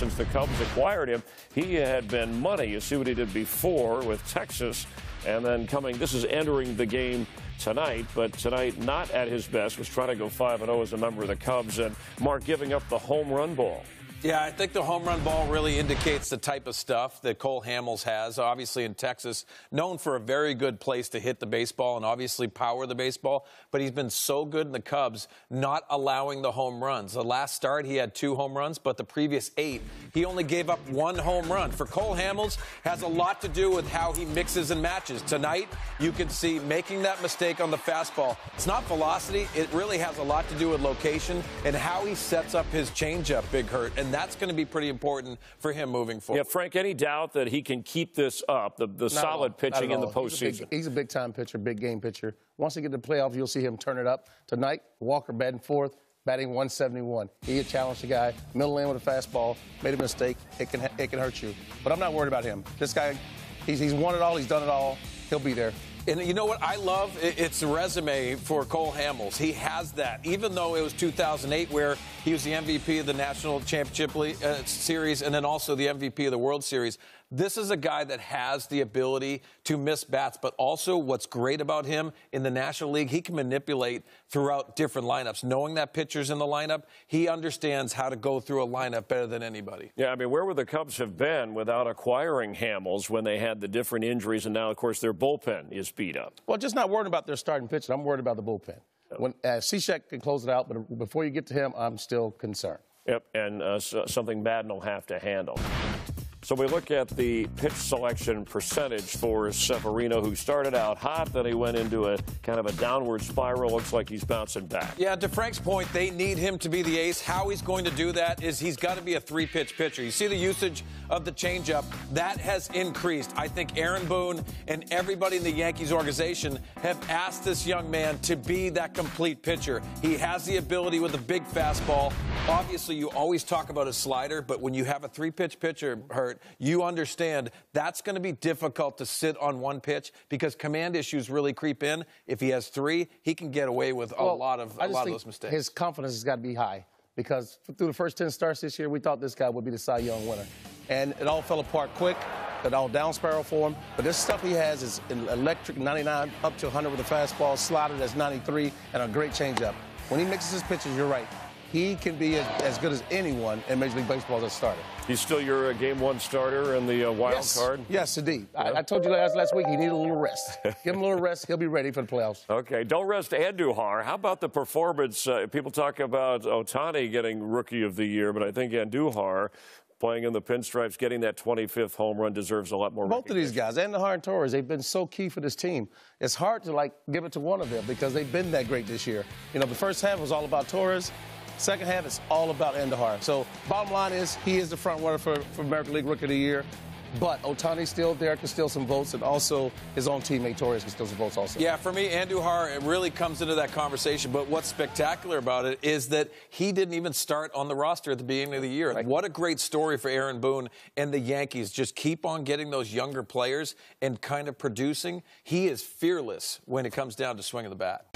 since the Cubs acquired him. He had been money. You see what he did before with Texas. And then this is entering the game tonight, but tonight not at his best, was trying to go 5-0 as a member of the Cubs, and Mark giving up the home run ball. Yeah, I think the home run ball really indicates the type of stuff that Cole Hamels has. Obviously in Texas, known for a very good place to hit the baseball and obviously power the baseball, but he's been so good in the Cubs not allowing the home runs. The last start, he had 2 home runs, but the previous 8, he only gave up 1 home run. For Cole Hamels, has a lot to do with how he mixes and matches. Tonight, you can see making that mistake on the fastball. It's not velocity. It really has a lot to do with location and how he sets up his changeup, Big Hurt. And that's going to be pretty important for him moving forward. Yeah, Frank, any doubt that he can keep this up, the solid pitching in the postseason? He's a big-time pitcher, big game pitcher. Once he get to the playoffs, you'll see him turn it up. Tonight, Walker batting 4th, batting 171. He challenged the guy, middle in with a fastball, made a mistake. It can hurt you. But I'm not worried about him. This guy, he's won it all. He's done it all. He'll be there. And you know what I love? It's a resume for Cole Hamels. He has that. Even though it was 2008 where he was the MVP of the National Championship Series and then also the MVP of the World Series, this is a guy that has the ability to miss bats. But also what's great about him in the National League, he can manipulate throughout different lineups. Knowing that pitcher's in the lineup, he understands how to go through a lineup better than anybody. Yeah, I mean, where would the Cubs have been without acquiring Hamels when they had the different injuries, and now, of course, their bullpen is beat up? Well, just not worried about their starting pitcher. I'm worried about the bullpen. When Cishek can close it out, but before you get to him, I'm still concerned. Yep, and something Madden will have to handle. So we look at the pitch selection percentage for Severino, who started out hot, then he went into a kind of a downward spiral. Looks like he's bouncing back. Yeah, to Frank's point, they need him to be the ace. How he's going to do that is he's got to be a 3-pitch pitcher. You see the usage of the changeup. That has increased. I think Aaron Boone and everybody in the Yankees organization have asked this young man to be that complete pitcher. He has the ability with a big fastball. Obviously, you always talk about a slider, but when you have a 3-pitch pitcher, Hurt, you understand that's going to be difficult to sit on one pitch because command issues really creep in. If he has 3, he can get away with a lot of those mistakes. His confidence has got to be high because through the first 10 starts this year, we thought this guy would be the Cy Young winner. And it all fell apart quick. It all down spiral for him. But this stuff he has is electric 99 up to 100 with a fastball, slider that's 93, and a great changeup. When he mixes his pitches, you're right. He can be as good as anyone in Major League Baseball as a starter. He's still your Game 1 starter in the wild card? Yes, indeed. Yeah. I told you last week he needed a little rest. Give him a little rest. He'll be ready for the playoffs. Okay. Don't rest Andujar. How about the performance? People talk about Ohtani getting Rookie of the Year, but I think Andujar, playing in the pinstripes, getting that 25th home run, deserves a lot more Both of these guys, Andujar and Torres, they've been so key for this team. It's hard to, give it to one of them because they've been that great this year. You know, the first half was all about Torres. Second half, it's all about Andujar. So bottom line is he is the front runner for American League Rookie of the Year. But Ohtani's still there, can steal some votes, and also his own teammate Torres can steal some votes also. Yeah, for me, Andujar, it really comes into that conversation. But what's spectacular about it is that he didn't even start on the roster at the beginning of the year. Right. What a great story for Aaron Boone and the Yankees. Just keep on getting those younger players and kind of producing. He is fearless when it comes down to swinging the bat.